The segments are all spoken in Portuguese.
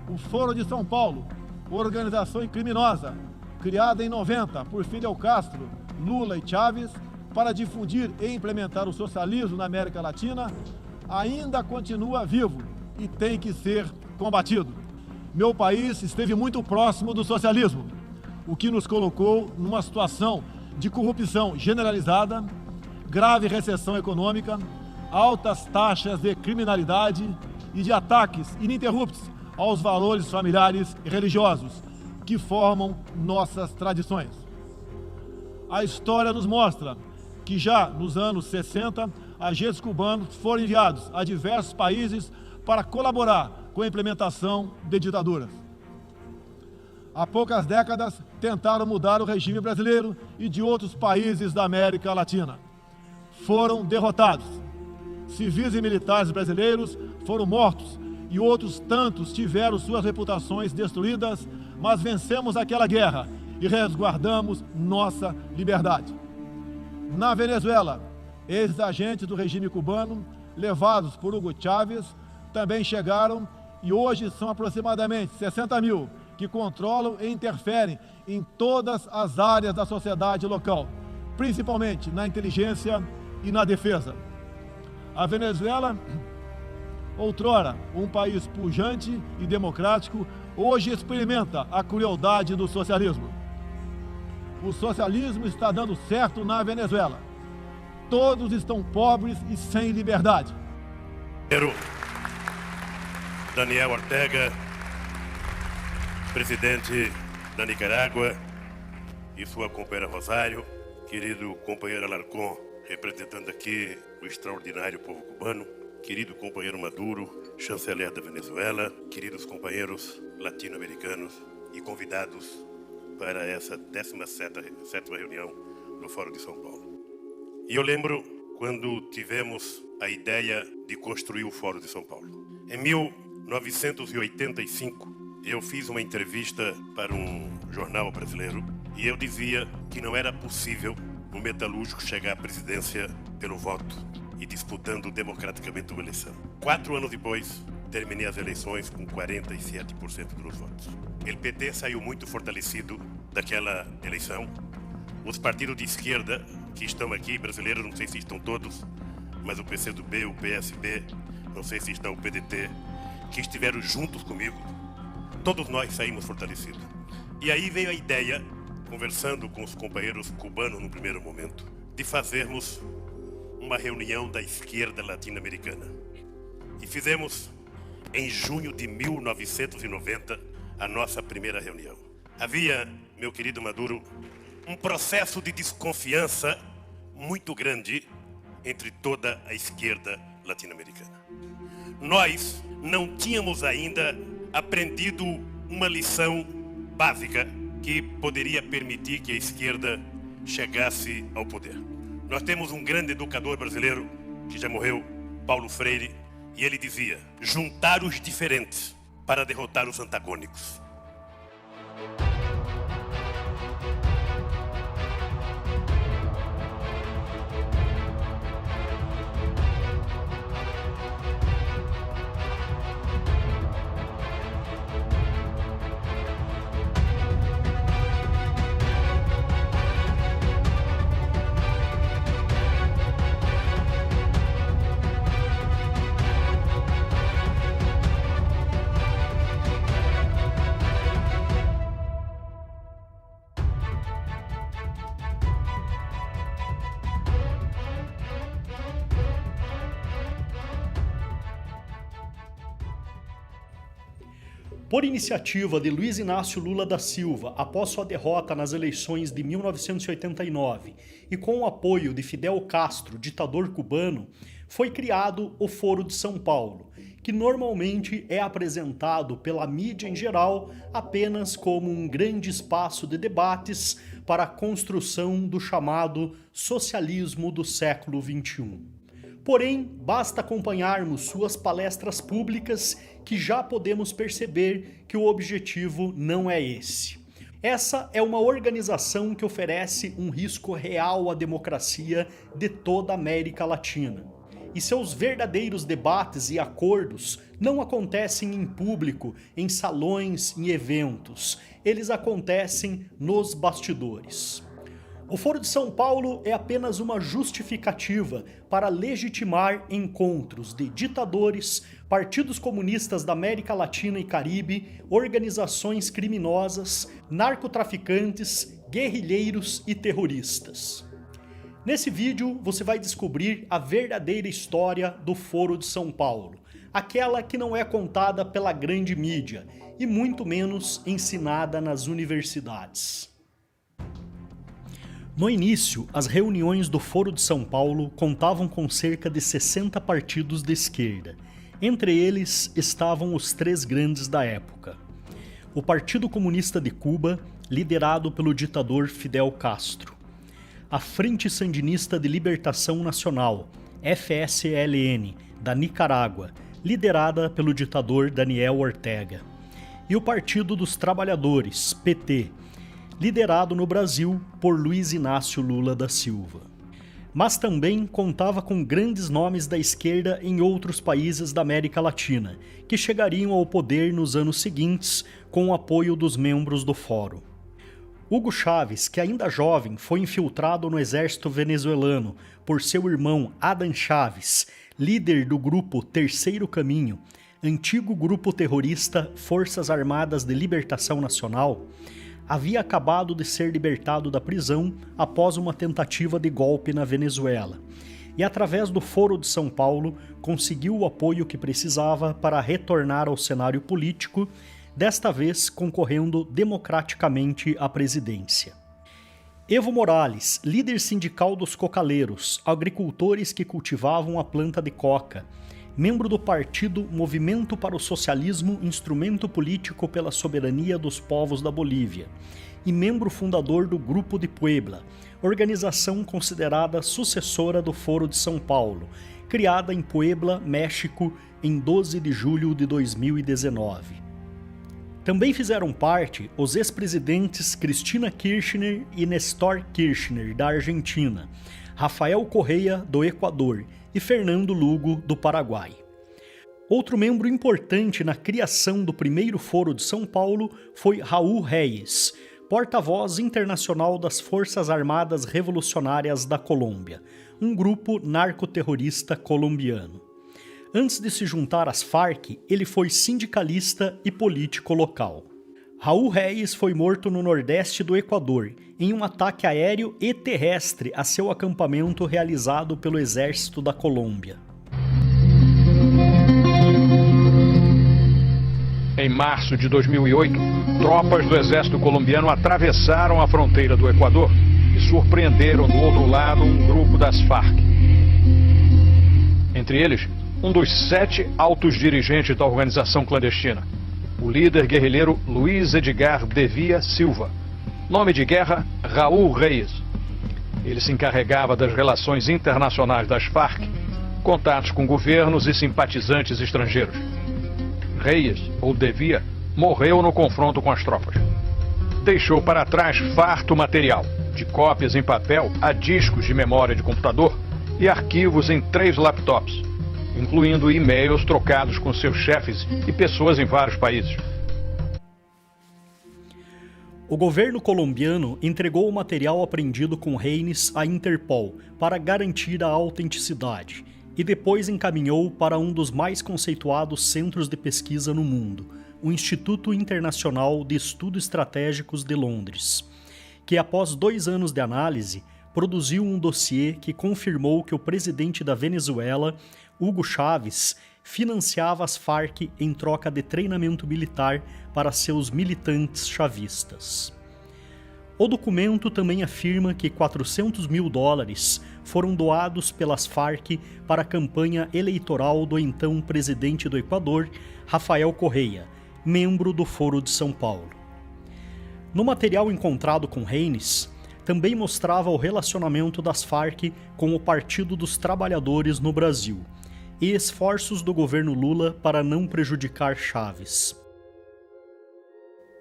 O Foro de São Paulo, organização criminosa, criada em 90 por Fidel Castro, Lula e Chávez, para difundir e implementar o socialismo na América Latina, ainda continua vivo e tem que ser combatido. Meu país esteve muito próximo do socialismo, o que nos colocou numa situação de corrupção generalizada, grave recessão econômica, altas taxas de criminalidade e de ataques ininterruptos aos valores familiares e religiosos que formam nossas tradições. A história nos mostra que já nos anos 60, agentes cubanos foram enviados a diversos países para colaborar com a implementação de ditaduras. Há poucas décadas, tentaram mudar o regime brasileiro e de outros países da América Latina. Foram derrotados. Civis e militares brasileiros foram mortos e outros tantos tiveram suas reputações destruídas, mas vencemos aquela guerra e resguardamos nossa liberdade. Na Venezuela, ex-agentes do regime cubano, levados por Hugo Chávez, também chegaram e hoje são aproximadamente 60 mil que controlam e interferem em todas as áreas da sociedade local, principalmente na inteligência e na defesa. A Venezuela, outrora um país pujante e democrático, hoje experimenta a crueldade do socialismo. O socialismo está dando certo na Venezuela. Todos estão pobres e sem liberdade. Daniel Ortega, presidente da Nicarágua, e sua companheira Rosário, querido companheiro Alarcón, representando aqui o extraordinário povo cubano, querido companheiro Maduro, chanceler da Venezuela, queridos companheiros latino-americanos e convidados para essa 17ª reunião no Fórum de São Paulo. E eu lembro quando tivemos a ideia de construir o Fórum de São Paulo. Em 1985, eu fiz uma entrevista para um jornal brasileiro e eu dizia que não era possível um metalúrgico chegar à presidência pelo voto e disputando democraticamente uma eleição. 4 anos depois, terminei as eleições com 47% dos votos. O PT saiu muito fortalecido daquela eleição. Os partidos de esquerda que estão aqui, brasileiros, não sei se estão todos, mas o PCdoB, o PSB, não sei se está o PDT, que estiveram juntos comigo, todos nós saímos fortalecidos. E aí veio a ideia, conversando com os companheiros cubanos no primeiro momento, de fazermos uma reunião da esquerda latino-americana. E fizemos, em junho de 1990, a nossa primeira reunião. Havia, meu querido Maduro, um processo de desconfiança muito grande entre toda a esquerda latino-americana. Nós não tínhamos ainda aprendido uma lição básica que poderia permitir que a esquerda chegasse ao poder. Nós temos um grande educador brasileiro que já morreu, Paulo Freire, e ele dizia: juntar os diferentes para derrotar os antagônicos. Por iniciativa de Luiz Inácio Lula da Silva, após sua derrota nas eleições de 1989 e com o apoio de Fidel Castro, ditador cubano, foi criado o Foro de São Paulo, que normalmente é apresentado pela mídia em geral apenas como um grande espaço de debates para a construção do chamado socialismo do século XXI. Porém, basta acompanharmos suas palestras públicas que já podemos perceber que o objetivo não é esse. Essa é uma organização que oferece um risco real à democracia de toda a América Latina. e seus verdadeiros debates e acordos não acontecem em público, em salões, em eventos. Eles acontecem nos bastidores. O Foro de São Paulo é apenas uma justificativa para legitimar encontros de ditadores, partidos comunistas da América Latina e Caribe, organizações criminosas, narcotraficantes, guerrilheiros e terroristas. Nesse vídeo você vai descobrir a verdadeira história do Foro de São Paulo, aquela que não é contada pela grande mídia e muito menos ensinada nas universidades. No início, as reuniões do Foro de São Paulo contavam com cerca de 60 partidos de esquerda. Entre eles estavam os três grandes da época. O Partido Comunista de Cuba, liderado pelo ditador Fidel Castro. A Frente Sandinista de Libertação Nacional, FSLN, da Nicarágua, liderada pelo ditador Daniel Ortega. E o Partido dos Trabalhadores, PT, liderado no Brasil por Luiz Inácio Lula da Silva. Mas também contava com grandes nomes da esquerda em outros países da América Latina, que chegariam ao poder nos anos seguintes com o apoio dos membros do Fórum. Hugo Chávez, que ainda jovem, foi infiltrado no exército venezuelano por seu irmão Adán Chávez, líder do grupo Terceiro Caminho, antigo grupo terrorista Forças Armadas de Libertação Nacional, havia acabado de ser libertado da prisão após uma tentativa de golpe na Venezuela e, através do Foro de São Paulo, conseguiu o apoio que precisava para retornar ao cenário político, desta vez concorrendo democraticamente à presidência. Evo Morales, líder sindical dos cocaleiros, agricultores que cultivavam a planta de coca, membro do partido Movimento para o Socialismo, instrumento político pela soberania dos povos da Bolívia, e membro fundador do Grupo de Puebla, organização considerada sucessora do Foro de São Paulo, criada em Puebla, México, em 12 de julho de 2019. Também fizeram parte os ex-presidentes Cristina Kirchner e Néstor Kirchner, da Argentina, Rafael Correa, do Equador, e Fernando Lugo, do Paraguai. Outro membro importante na criação do primeiro Foro de São Paulo foi Raul Reyes, porta-voz internacional das Forças Armadas Revolucionárias da Colômbia, um grupo narcoterrorista colombiano. Antes de se juntar às Farc, ele foi sindicalista e político local. Raul Reyes foi morto no nordeste do Equador, em um ataque aéreo e terrestre a seu acampamento realizado pelo exército da Colômbia. Em março de 2008, tropas do exército colombiano atravessaram a fronteira do Equador e surpreenderam do outro lado um grupo das Farc. Entre eles, um dos 7 altos dirigentes da organização clandestina, o líder guerrilheiro Luiz Edgar Devia Silva, nome de guerra Raul Reyes. Ele se encarregava das relações internacionais das Farc, contatos com governos e simpatizantes estrangeiros. Reyes, ou Devia, morreu no confronto com as tropas. Deixou para trás farto material, de cópias em papel a discos de memória de computador e arquivos em 3 laptops, incluindo e-mails trocados com seus chefes e pessoas em vários países. O governo colombiano entregou o material apreendido com Reyes à Interpol para garantir a autenticidade e depois encaminhou para um dos mais conceituados centros de pesquisa no mundo, o Instituto Internacional de Estudos Estratégicos de Londres, que após 2 anos de análise, produziu um dossiê que confirmou que o presidente da Venezuela, Hugo Chávez, financiava as Farc em troca de treinamento militar para seus militantes chavistas. O documento também afirma que $400 mil foram doados pelas Farc para a campanha eleitoral do então presidente do Equador, Rafael Correa, membro do Foro de São Paulo. No material encontrado com Reyes, também mostrava o relacionamento das Farc com o Partido dos Trabalhadores no Brasil e esforços do governo Lula para não prejudicar Chávez.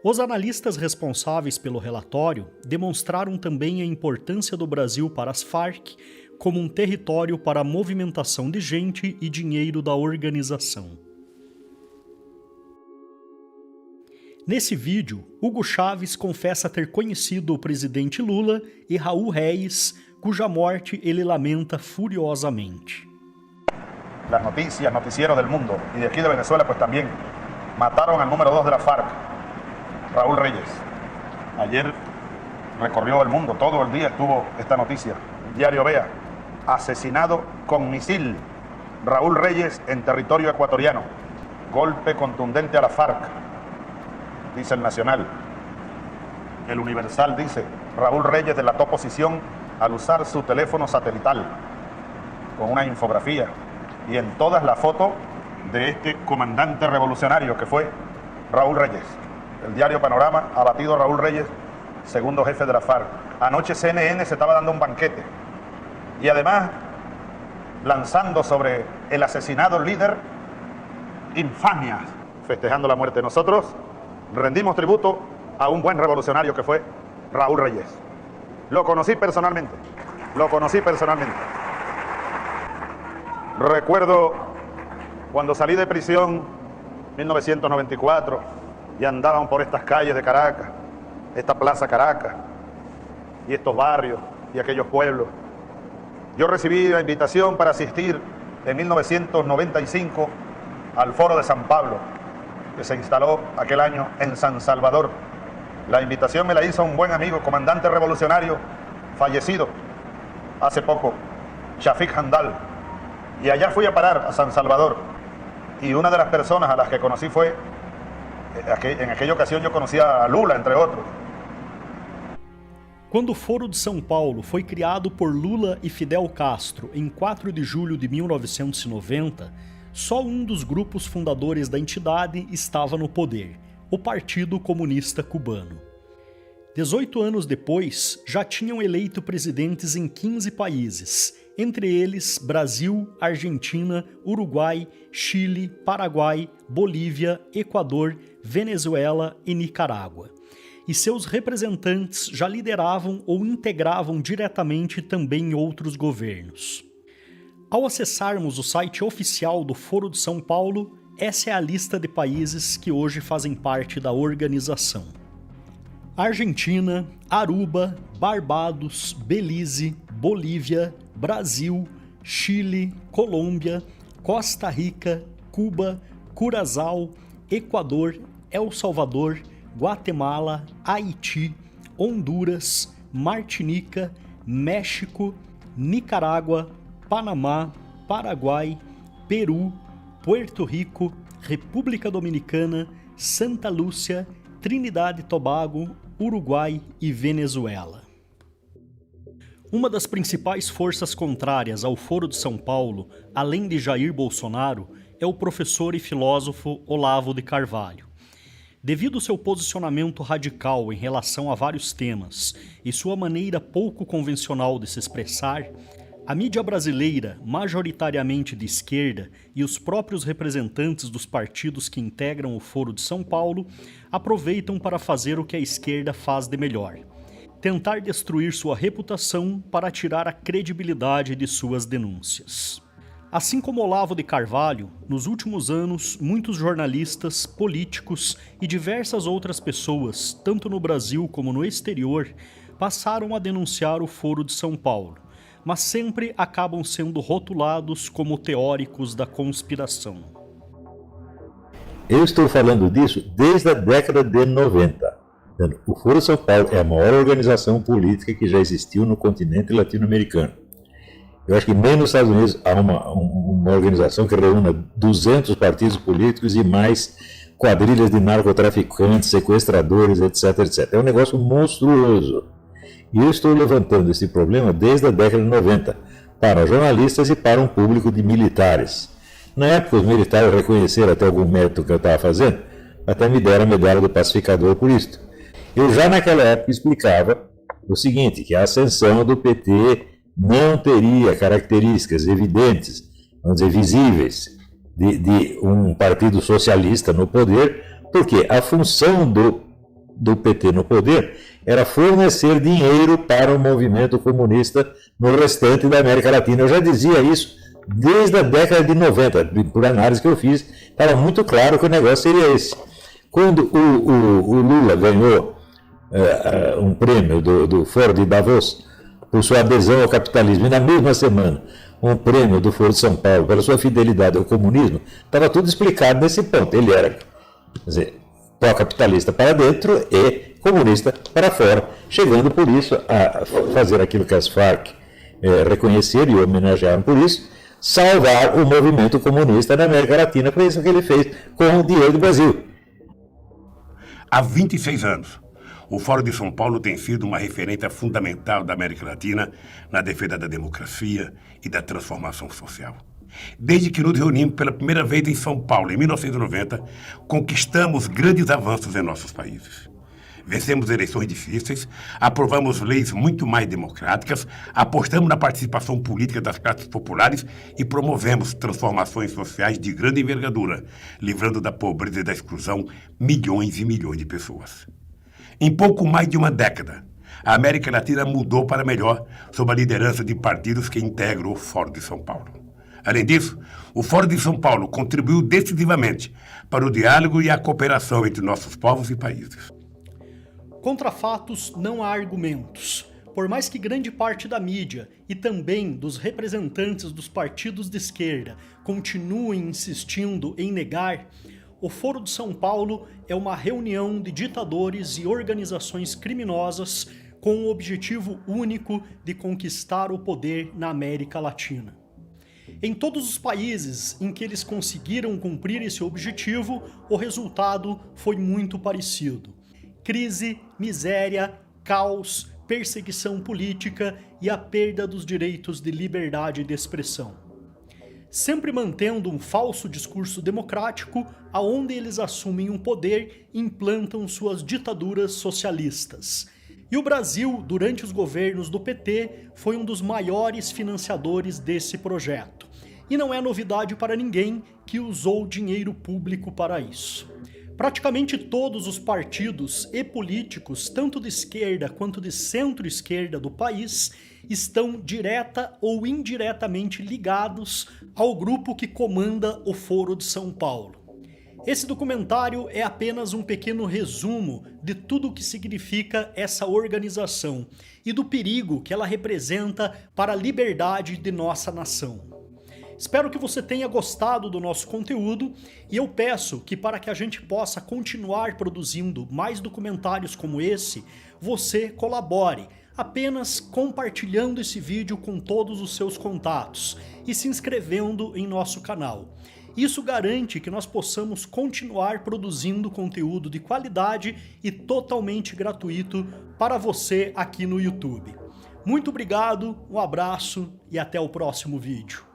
Os analistas responsáveis pelo relatório demonstraram também a importância do Brasil para as Farc como um território para a movimentação de gente e dinheiro da organização. Nesse vídeo, Hugo Chávez confessa ter conhecido o presidente Lula e Raul Reyes, cuja morte ele lamenta furiosamente. Las noticias, noticieros del mundo y de aquí de Venezuela pues también mataron al número 2 de la FARC, Raúl Reyes. Ayer recorrió el mundo, todo el día estuvo esta noticia. Diario Vea, asesinado con misil, Raúl Reyes en territorio ecuatoriano. Golpe contundente a la FARC, dice el Nacional. El Universal dice, Raúl Reyes delató posición al usar su teléfono satelital, con una infografía, y en todas la foto de este comandante revolucionario que fue Raúl Reyes. El diario Panorama, abatido Raúl Reyes, segundo jefe de la FARC. Anoche CNN se estaba dando un banquete, y además lanzando sobre el asesinado líder infamias, festejando la muerte. Nosotros rendimos tributo a un buen revolucionario que fue Raúl Reyes. Lo conocí personalmente. Recuerdo cuando salí de prisión en 1994 y andaban por estas calles de Caracas, esta plaza Caracas y estos barrios y aquellos pueblos. Yo recibí la invitación para asistir en 1995 al Foro de San Pablo, que se instaló aquel año en San Salvador. La invitación me la hizo un buen amigo, comandante revolucionario, fallecido hace poco, Shafiq Handal. Y allá fui a parar, a San Salvador. Y una de las personas a las que conocí fue, en aquella ocasión yo conocí a Lula, entre otros. Quando o Foro de São Paulo foi criado por Lula e Fidel Castro em 4 de julho de 1990, só um dos grupos fundadores da entidade estava no poder, o Partido Comunista Cubano. 18 anos depois, já tinham eleito presidentes em 15 países, entre eles Brasil, Argentina, Uruguai, Chile, Paraguai, Bolívia, Equador, Venezuela e Nicarágua. E seus representantes já lideravam ou integravam diretamente também outros governos. Ao acessarmos o site oficial do Foro de São Paulo, essa é a lista de países que hoje fazem parte da organização: Argentina, Aruba, Barbados, Belize, Bolívia, Brasil, Chile, Colômbia, Costa Rica, Cuba, Curaçao, Equador, El Salvador, Guatemala, Haiti, Honduras, Martinica, México, Nicarágua, Panamá, Paraguai, Peru, Puerto Rico, República Dominicana, Santa Lúcia, Trinidad e Tobago, Uruguai e Venezuela. Uma das principais forças contrárias ao Foro de São Paulo, além de Jair Bolsonaro, é o professor e filósofo Olavo de Carvalho. Devido ao seu posicionamento radical em relação a vários temas e sua maneira pouco convencional de se expressar, a mídia brasileira, majoritariamente de esquerda, e os próprios representantes dos partidos que integram o Foro de São Paulo aproveitam para fazer o que a esquerda faz de melhor: tentar destruir sua reputação para tirar a credibilidade de suas denúncias. Assim como Olavo de Carvalho, nos últimos anos, muitos jornalistas, políticos e diversas outras pessoas, tanto no Brasil como no exterior, passaram a denunciar o Foro de São Paulo, mas sempre acabam sendo rotulados como teóricos da conspiração. Eu estou falando disso desde a década de 90. O Foro de São Paulo é a maior organização política que já existiu no continente latino-americano. Eu acho que nem nos Estados Unidos há uma organização que reúna 200 partidos políticos e mais quadrilhas de narcotraficantes, sequestradores, etc, etc. É um negócio monstruoso. E eu estou levantando esse problema desde a década de 90, para jornalistas e para um público de militares. Na época, os militares reconheceram até algum mérito que eu estava fazendo, até me deram a medalha do pacificador por isso. Eu já naquela época explicava o seguinte, que a ascensão do PT não teria características evidentes, vamos dizer, visíveis, de um partido socialista no poder, porque a função do do PT no poder era fornecer dinheiro para o movimento comunista no restante da América Latina. Eu já dizia isso desde a década de 90, por análise que eu fiz, estava muito claro que o negócio seria esse. Quando o Lula ganhou um prêmio do Fórum de Davos por sua adesão ao capitalismo, e na mesma semana um prêmio do Foro de São Paulo pela sua fidelidade ao comunismo, estava tudo explicado nesse ponto. Ele era, quer dizer, pró-capitalista para dentro e comunista para fora, chegando por isso a fazer aquilo que as Farc reconheceram e homenagearam por isso, salvar o movimento comunista na América Latina. Foi isso que ele fez com o dinheiro do Brasil. Há 26 anos, o Fórum de São Paulo tem sido uma referência fundamental da América Latina na defesa da democracia e da transformação social. Desde que nos reunimos pela primeira vez em São Paulo, em 1990, conquistamos grandes avanços em nossos países. Vencemos eleições difíceis, aprovamos leis muito mais democráticas, apostamos na participação política das classes populares e promovemos transformações sociais de grande envergadura, livrando da pobreza e da exclusão milhões e milhões de pessoas. Em pouco mais de uma década, a América Latina mudou para melhor sob a liderança de partidos que integram o Fórum de São Paulo. Além disso, o Fórum de São Paulo contribuiu decisivamente para o diálogo e a cooperação entre nossos povos e países. Contra fatos não há argumentos. Por mais que grande parte da mídia e também dos representantes dos partidos de esquerda continuem insistindo em negar, o Foro de São Paulo é uma reunião de ditadores e organizações criminosas com o objetivo único de conquistar o poder na América Latina. Em todos os países em que eles conseguiram cumprir esse objetivo, o resultado foi muito parecido. Crise, miséria, caos, perseguição política e a perda dos direitos de liberdade de expressão. Sempre mantendo um falso discurso democrático, aonde eles assumem um poder e implantam suas ditaduras socialistas. E o Brasil, durante os governos do PT, foi um dos maiores financiadores desse projeto. E não é novidade para ninguém que usou dinheiro público para isso. Praticamente todos os partidos e políticos, tanto de esquerda quanto de centro-esquerda do país, estão direta ou indiretamente ligados ao grupo que comanda o Foro de São Paulo. Esse documentário é apenas um pequeno resumo de tudo o que significa essa organização e do perigo que ela representa para a liberdade de nossa nação. Espero que você tenha gostado do nosso conteúdo e eu peço que, para que a gente possa continuar produzindo mais documentários como esse, você colabore apenas compartilhando esse vídeo com todos os seus contatos e se inscrevendo em nosso canal. Isso garante que nós possamos continuar produzindo conteúdo de qualidade e totalmente gratuito para você aqui no YouTube. Muito obrigado, um abraço e até o próximo vídeo.